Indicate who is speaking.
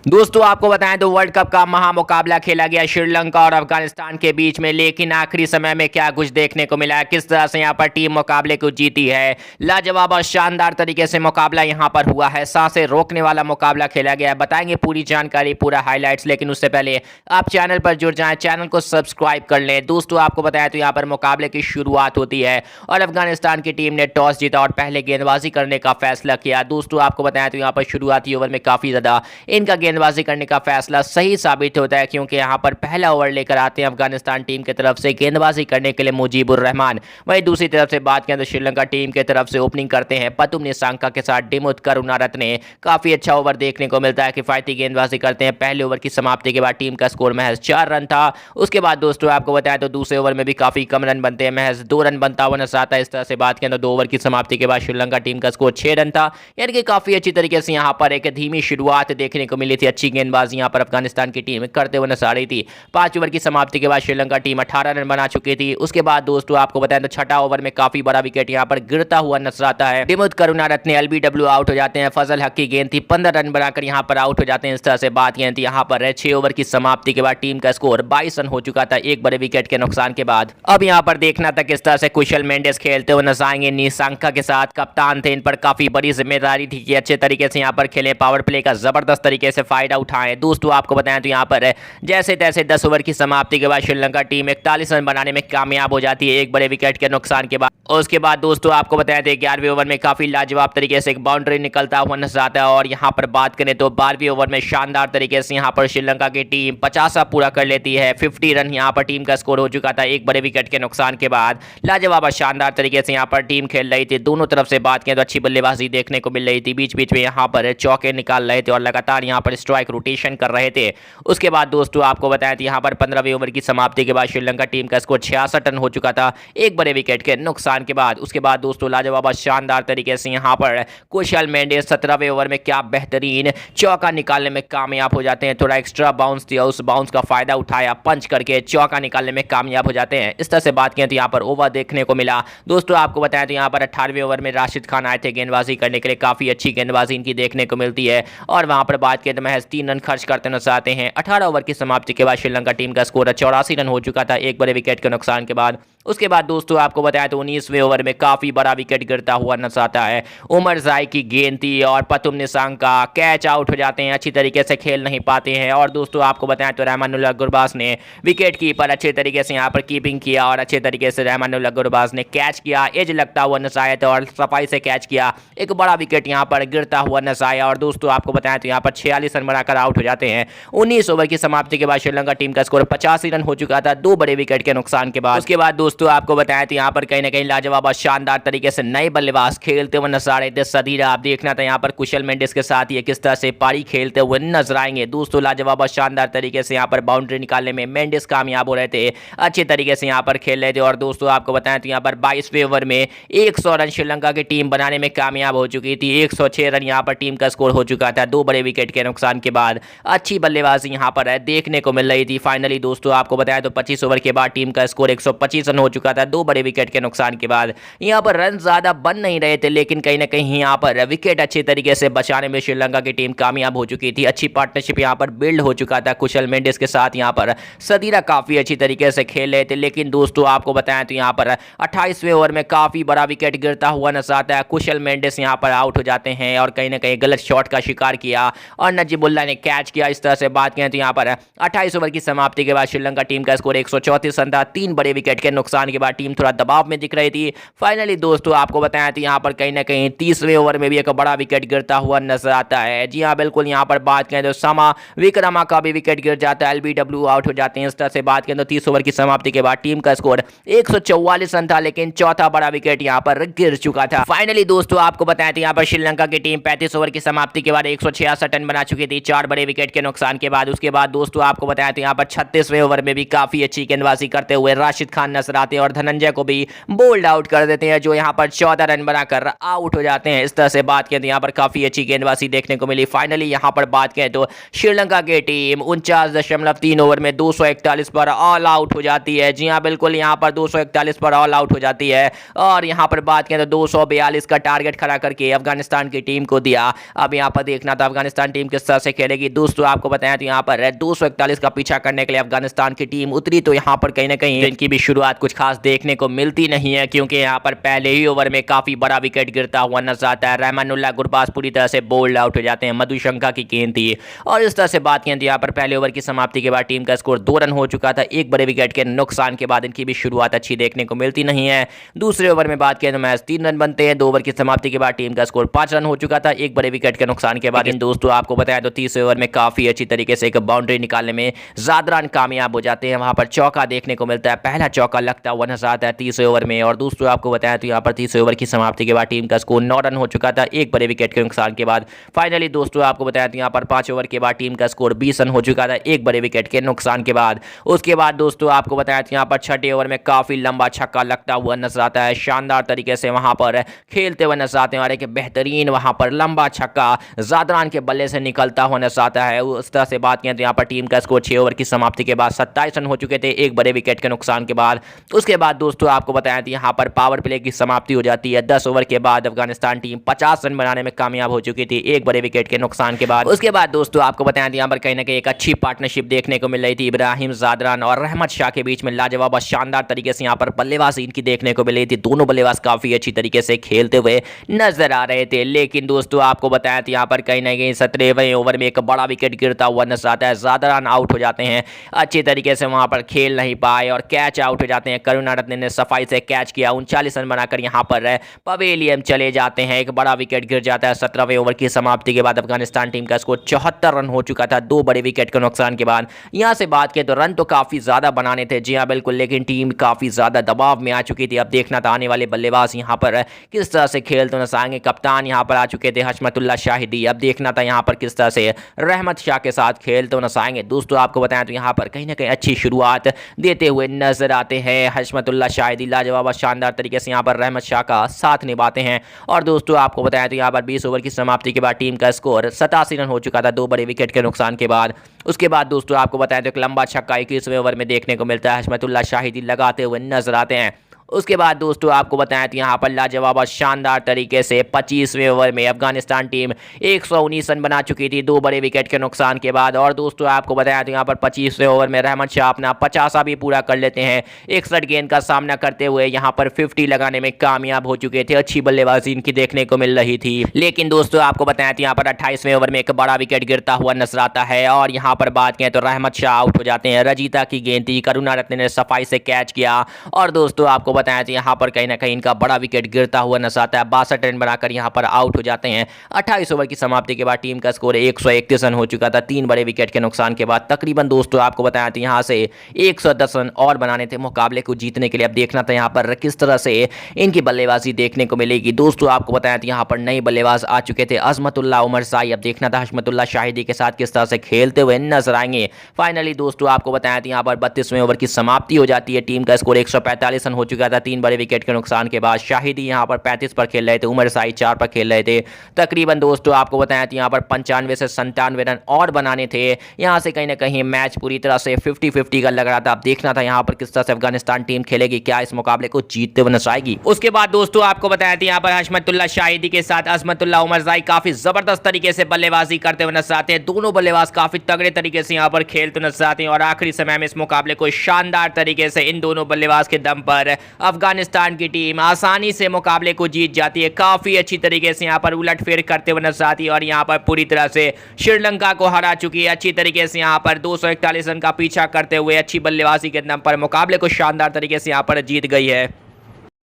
Speaker 1: दोस्तों आपको बताएं तो वर्ल्ड कप का महामुकाबला खेला गया श्रीलंका और अफगानिस्तान के बीच में, लेकिन आखिरी समय में क्या कुछ देखने को मिला है, किस तरह से यहां पर टीम मुकाबले को जीती है। लाजवाब और शानदार तरीके से मुकाबला यहां पर हुआ है, सांसें रोकने वाला मुकाबला खेला गया है। बताएंगे पूरी जानकारी, पूरा हाईलाइट्स, लेकिन उससे पहले आप चैनल पर जुड़ जाएं, चैनल को सब्सक्राइब कर लें। दोस्तों आपको बताया तो यहाँ पर मुकाबले की शुरुआत होती है और अफगानिस्तान की टीम ने टॉस जीता और पहले गेंदबाजी करने का फैसला किया। दोस्तों आपको बताया तो यहाँ पर शुरुआती ओवर में काफी ज्यादा इनका गेंदबाजी करने का फैसला सही साबित होता है, क्योंकि यहां पर पहला ओवर लेकर आते हैं अफगानिस्तान टीम की तरफ से गेंदबाजी करने के लिए मुजीबुर रहमान। वहीं दूसरी तरफ से बात करें तो श्रीलंका टीम की तरफ से ओपनिंग करते हैं पतुम निसांका के साथ दिमुथ करुणारत्ने। काफी अच्छा ओवर देखने को मिलता है, किफायती गेंदबाजी करते हैं। पहले ओवर की समाप्ति के बाद टीम का स्कोर महज 4 रन था। उसके बाद दोस्तों आपको बताया तो दूसरे ओवर में भी काफी कम रन बनते हैं, महज 2 रन बनता हुआ नजर आता है। इस तरह से बात करें तो 2 ओवर की समाप्ति के बाद श्रीलंका टीम का स्कोर 6 रन था, यानी कि काफी अच्छी तरीके से यहां पर एक धीमी शुरुआत देखने को मिली थी। अच्छी गेंदबाजी यहां पर अफगानिस्तान की टीम करते हुए नजर आ रही थी। 5 ओवर की समाप्ति के बाद श्रीलंका टीम 18 रन बना चुकी थी। उसके बाद दोस्तों आपको बताएं तो छठा ओवर में काफी बड़ा विकेट यहां पर गिरता हुआ नजर आता है। दिमुथ करुणारत्ने एलबीडब्ल्यू आउट हो जाते हैं। फजल हक की गेंद थी, 15 रन बनाकर यहां पर आउट हो जाते हैं। इस तरह से बात गेंद थी यहां पर 6 ओवर की समाप्ति के बाद टीम का स्कोर 22 रन हो चुका था, एक बड़े विकेट के नुकसान के बाद। अब यहां पर देखना था किस तरह से कुशल मेंडिस खेलते हुए नजर आएंगे। निसांका के साथ कप्तान थे, इन पर काफी बड़ी जिम्मेदारी थी कि अच्छे तरीके से यहां पर खेलें, पावर प्ले का जबरदस्त तरीके से फायदा उठाएं। दोस्तों आपको बताएं तो यहां पर जैसे तैसे 10 ओवर की समाप्ति के बाद श्रीलंका टीम 41 रन बनाने में कामयाब हो जाती है, एक बड़े विकेट के नुकसान के बाद। उसके बाद दोस्तों आपको बताया था 11वें ओवर में काफी लाजवाब तरीके से एक बाउंड्री निकलता हुआ नजर आता है। और यहां पर बात करें तो 12वें ओवर में शानदार तरीके से यहां पर श्रीलंका की टीम 50 पूरा कर लेती है। 50 रन यहां पर टीम का स्कोर हो चुका था, एक बड़े विकेट के नुकसान के बाद। लाजवाब और शानदार तरीके से यहां पर टीम खेल रही थी। दोनों तरफ से बात करें तो अच्छी बल्लेबाजी देखने को मिल रही थी, बीच बीच में यहां पर चौके निकाल रहे थे और लगातार यहां पर स्ट्राइक रोटेशन कर रहे थे। उसके बाद दोस्तों आपको बताया था यहां पर 15वें ओवर की समाप्ति के बाद श्रीलंका टीम का स्कोर 66 रन हो चुका था, एक बड़े विकेट के नुकसान के बाद। उसके बाद दोस्तों लाजवाब शानदार तरीके से यहां पर कुशल मेंडिस 17वें ओवर में क्या बेहतरीन चौका निकालने में कामयाब हो जाते हैं। थोड़ा एक्स्ट्रा बाउंस दिया, उस बाउंस का फायदा उठाया, पंच करके चौका निकालने में कामयाब हो जाते हैं। इस तरह से बात करें तो यहां पर ओवर देखने को मिला। दोस्तों आपको बताया तो यहां पर 18वें ओवर में राशिद खान आए थे गेंदबाजी करने के लिए, काफी अच्छी गेंदबाजी इनकी देखने को मिलती है। और वहां पर बात करें तो महज 3 रन खर्च करते नजर आते हैं। 18 ओवर की समाप्ति के बाद श्रीलंका टीम का स्कोर 84 रन हो चुका था, एक बड़े विकेट के नुकसान के बाद। उसके बाद दोस्तों आपको बताया तो 19वें ओवर में काफी बड़ा विकेट गिरता हुआ नजर आता है। उमर जाई की गेंद थी और पतुम निसांका कैच आउट हो जाते हैं, अच्छी तरीके से खेल नहीं पाते हैं। और दोस्तों आपको बताया तो रहमानुल्लाह गुरबाज ने विकेट कीपर अच्छे तरीके से यहाँ पर कीपिंग किया और अच्छे तरीके से रहमानुल्लाह गुरबाज ने कैच किया, एज लगता हुआ नजर आया था और सफाई से कैच किया, एक बड़ा विकेट यहाँ पर गिरता हुआ नजर आया। और दोस्तों आपको बताया तो यहाँ पर 46 रन बनाकर आउट हो जाते हैं। 19 ओवर की समाप्ति के बाद श्रीलंका टीम का स्कोर 85 रन हो चुका था, 2 बड़े विकेट के नुकसान के बाद। उसके बाद दोस्तों आपको बताया तो यहाँ पर कहीं ना कहीं लाजवाब और शानदार तरीके से नए बल्लेबाज खेलते हुए नजर आ रहे थे। सदीरा आप देखना था यहाँ पर कुशल मेंडिस के साथ ये किस तरह से पारी खेलते हुए नजर आएंगे। दोस्तों लाजवाब और शानदार तरीके से यहाँ पर बाउंड्री निकालने में मेंडिस कामयाब हो रहे थे, अच्छे तरीके से यहाँ पर खेल रहे थे। और दोस्तों आपको बताया तो यहाँ पर 22वें ओवर में 100 रन श्रीलंका की टीम बनाने में कामयाब हो चुकी थी। 106 रन यहाँ पर टीम का स्कोर हो चुका था, 2 बड़े विकेट के नुकसान के बाद। अच्छी बल्लेबाजी यहाँ पर देखने को मिल रही थी। फाइनली दोस्तों आपको बताया तो 25 ओवर के बाद टीम का स्कोर 125 रन हो चुका था, 2 बड़े विकेट के नुकसान के बाद। यहाँ पर रन ज्यादा बन नहीं रहे थे, लेकिन कहीं ना कहीं यहाँ पर विकेट अच्छे तरीके से बचाने में श्रीलंका की टीम कामयाब हो चुकी थी। अच्छी पार्टनरशिप यहाँ पर बिल्ड हो चुका था कुशल मेंडिस के साथ। यहाँ पर सदीरा काफी अच्छी तरीके से खेल रहे थे, लेकिन दोस्तों आपको बताया तो यहाँ पर 28वें ओवर में काफी बड़ा विकेट गिरता हुआ नजर आता है। कुशल मेंडिस यहाँ पर आउट हो जाते हैं और कहीं ना कहीं गलत शॉट का शिकार किया और नजीबुल्ला ने कैच किया। इस तरह से बात करें तो यहाँ पर 28 ओवर की समाप्ति के बाद श्रीलंका टीम का स्कोर 134 रन था, 3 बड़े विकेट के नुकसान के बाद टीम थोड़ा दबाव में दिख रही थी। फाइनली दोस्तों आपको बताया था यहाँ पर कहीं ना कहीं 30वें ओवर में भी एक बड़ा विकेट गिरता हुआ नजर आता है। जी हाँ बिल्कुल, यहाँ पर बात करें तो समा विक्रमा का भी विकेट गिर जाता है, एलबीडब्ल्यू आउट हो जाते हैं। इस तरह से बात करें तो 30 ओवर की समाप्ति के बाद टीम का स्कोर 144 रन था, लेकिन चौथा बड़ा विकेट यहाँ पर गिर चुका था। फाइनली दोस्तों आपको बताया था यहाँ पर श्रीलंका की टीम 35 ओवर की समाप्ति के बाद 166 रन बना चुकी थी, 4 बड़े विकेट के नुकसान के बाद। उसके बाद दोस्तों आपको बताया था यहाँ पर 36वें ओवर में भी काफी अच्छी गेंदबाजी करते हुए राशिद खान नजर आते हैं और धनंजय को भी बोल्ड आउट कर देते हैं, जो यहाँ पर 14 रन बनाकर आउट हो जाते हैं। इस तरह से बात करें तो यहाँ पर काफी अच्छी गेंदबाजी देखने को मिली। फाइनली यहाँ पर बात करें तो श्रीलंका की टीम 49.3 ओवर में 241 पर ऑल आउट हो जाती है। जी हाँ, बिल्कुल यहाँ पर 241 पर ऑल आउट हो जाती है और यहाँ पर बात करें तो 242 का टारगेट खड़ा करके अफगानिस्तान की टीम को दिया। अब यहाँ पर देखना था अफगानिस्तान टीम किस तरह से खेलेगी। दोस्तों आपको बताया तो यहाँ पर 241 का पीछा करने के लिए अफगानिस्तान की टीम उतरी, तो यहाँ पर कहीं ना कहीं इनकी भी शुरुआत कुछ खास देखने को मिलती नहीं है, क्योंकि यहाँ पर पहले ही ओवर में काफी बड़ा विकेट गिरता हुआ नजर आता है। रहमानुल्लाह गुरबाज पूरी तरह से बोल्ड आउट हो जाते हैं। मधुशंका की गेंद थी और इस तरह से बात करें तो यहाँ पर पहले ओवर की समाप्ति के बाद टीम का स्कोर 2 रन हो चुका था। एक बड़े विकेट के नुकसान के बाद इनकी भी शुरुआत अच्छी देखने को मिलती नहीं है। दूसरे ओवर में बात करें तो मैच 3 रन बनते हैं। 2 ओवर की समाप्ति के बाद टीम का स्कोर 5 रन हो चुका था, एक बड़े विकेट के नुकसान के बाद। इन दोस्तों आपको बताया तो तीसरे ओवर में काफी अच्छी तरीके से एक बाउंड्री निकालने में जादरान कामयाब हो जाते हैं। वहां पर चौका देखने को मिलता है, पहला चौका लगता हुआ नजर आता है तीसरे ओवर में। और दोस्तों आपको बताया तो यहाँ पर तीसरे ओवर की समाप्ति के बाद टीम का स्कोर 9 रन हो चुका था, एक बड़े विकेट के नुकसान के बाद। फाइनली दोस्तों आपको बताया तो यहाँ पर 5 ओवर के बाद टीम का स्कोर 20 रन हो चुका था, एक बड़े विकेट के नुकसान के बाद। उसके बाद दोस्तों आपको बताया तो यहाँ पर छठे ओवर में काफी लंबा छक्का लगता हुआ नजर आता है। शानदार तरीके से वहां पर खेलते हुए नजर आते हैं और एक बेहतरीन वहां पर लंबा छक्का जादरान के बल्ले से निकलता हुआ नजर आता है। उस तरह से बात करें तो यहाँ पर टीम का स्कोर 6 ओवर की समाप्ति के बाद 27 रन हो चुके थे, एक बड़े विकेट के नुकसान के बाद। उसके बाद दोस्तों आपको बताया था यहाँ पर पावर प्ले की समाप्ति हो जाती है। 10 ओवर के बाद अफगानिस्तान टीम 50 रन बनाने में कामयाब हो चुकी थी, एक बड़े विकेट के नुकसान के बाद। उसके बाद दोस्तों आपको बताया था यहाँ पर कहीं ना कहीं एक अच्छी पार्टनरशिप देखने को मिल रही थी इब्राहिम जादरान और रहमत शाह के बीच में। लाजवाब और शानदार तरीके से यहाँ पर बल्लेबाजी इनकी देखने को मिल रही थी। दोनों बल्लेबाज काफी अच्छी तरीके से खेलते हुए नजर आ रहे थे। लेकिन दोस्तों आपको बताया था यहाँ पर कहीं ना कहीं 17वें ओवर में एक बड़ा विकेट गिरता हुआ नजर आता है। जादरान आउट हो जाते हैं, अच्छी तरीके से वहां पर खेल नहीं पाए और कैच आउट हो जाते हैं। करुणारत्ने ने सफाई से कैच किया, 39 रन बनाकर यहाँ पर पवेलियन चले जाते हैं। एक बड़ा विकेट गिर जाता है 17वें ओवर की समाप्ति के बाद। अफगानिस्तान टीम का स्कोर 74 रन हो चुका था, 2 बड़े विकेट के नुकसान के बाद। यहाँ से बात करें तो रन तो काफी ज्यादा बनाने थे, जी हाँ बिल्कुल, लेकिन टीम काफी ज्यादा दबाव में आ चुकी थी। अब देखना था आने वाले बल्लेबाज यहाँ पर किस तरह से खेलते नजर आएंगे। कप्तान यहाँ पर आ चुके थे हशमतुल्लाह शाहिदी, अब देखना था यहाँ पर किस तरह से रहमत शाह के साथ खेलते नजर आएंगे। दोस्तों आपको बताया तो यहाँ पर कहीं ना कहीं अच्छी शुरुआत देते हुए नजर आते हैं हशमतुल्लाह शाहिदी। लाजवाब शानदार तरीके से यहाँ पर रहमत शाह का साथ निभाते हैं। और दोस्तों आपको बताया तो यहाँ पर 20 ओवर की समाप्ति के बाद टीम का स्कोर 87 रन हो चुका था, 2 बड़े विकेट के नुकसान के बाद। उसके बाद दोस्तों आपको बताया तो एक लंबा छक्का 21वें ओवर में देखने को मिलता है, हशमतुल्लाह शाहिदी लगाते हुए नजर आते हैं। उसके बाद दोस्तों आपको बताया तो यहाँ पर लाजवाब और शानदार तरीके से 25वें ओवर में अफगानिस्तान टीम 119 रन बना चुकी थी, 2 बड़े विकेट के नुकसान के बाद। और दोस्तों आपको बताया तो यहाँ पर 25वें ओवर में रहमत शाह अपना 50 भी पूरा कर लेते हैं। 61 गेंद का सामना करते हुए यहाँ पर 50 लगाने में कामयाब हो चुके थे। अच्छी बल्लेबाजी इनकी देखने को मिल रही थी। लेकिन दोस्तों आपको बताया तो यहाँ पर 28वें ओवर में एक बड़ा विकेट गिरता हुआ नजर आता है और यहाँ पर बात करें तो रहमत शाह आउट हो जाते हैं। रजीता की गेंद थी, करुणारत्ने ने सफाई से कैच किया और दोस्तों आपको बताया तो यहाँ पर कहीं ना कहीं इनका बड़ा विकेट गिरता हुआ नजर आता है। 62 रन बनाकर यहाँ पर आउट हो जाते हैं। 28 ओवर की समाप्ति के बाद टीम का स्कोर 131 रन हो चुका था, 3 बड़े विकेट के नुकसान के बाद। तकरीबन दोस्तों आपको बताया था यहाँ से 110 रन और बनाने थे मुकाबले को जीतने के लिए। अब देखना था यहाँ पर किस तरह से इनकी बल्लेबाजी देखने को मिलेगी। दोस्तों आपको बताया था यहाँ पर नए बल्लेबाज आ चुके थे, अजमतुल्लाह उमरज़ाई। अब देखना था हशमतुल्लाह शाहिदी के साथ किस तरह से खेलते हुए नजर आएंगे। फाइनली दोस्तों आपको बताया था यहाँ पर 32वें ओवर की समाप्ति हो जाती है। टीम का स्कोर 145 रन हो चुका था, 3 बड़े विकेट के नुकसान के बाद। शाहिदी यहाँ पर 35 पर खेल रहे थे, उमरज़ाई 4 पर खेल रहे थे। तकरीबन दोस्तों आपको बताया था यहाँ पर 95 से 97 रन और बनाने थे। यहाँ से कहीं ना कहीं मैच पूरी तरह से 50-50 का लग रहा था। अब देखना था यहाँ पर किस तरह से अफगानिस्तान टीम खेलेगी, क्या इस मुकाबले को जीतते हुए नजर आएगी। उसके बाद दोस्तों आपको बताया था यहाँ पर हशमतुल्लाह शाहिदी के साथ अजमतुल्लाह उमरज़ाई काफी जबरदस्त तरीके से बल्लेबाजी करते हुए नजर आते हैं। दोनों बल्लेबाज काफी तगड़े तरीके से यहाँ पर खेलते नजर आते हैं और आखिरी समय में इस मुकाबले को शानदार तरीके से इन दोनों बल्लेबाज के दम पर अफगानिस्तान की टीम आसानी से मुकाबले को जीत जाती है। काफी अच्छी तरीके से यहाँ पर उलटफेर करते हुए नजर आती है और यहाँ पर पूरी तरह से श्रीलंका को हरा चुकी है। अच्छी तरीके से यहाँ पर 241 रन का पीछा करते हुए अच्छी बल्लेबाजी के दम पर मुकाबले को शानदार तरीके से यहाँ पर जीत गई है।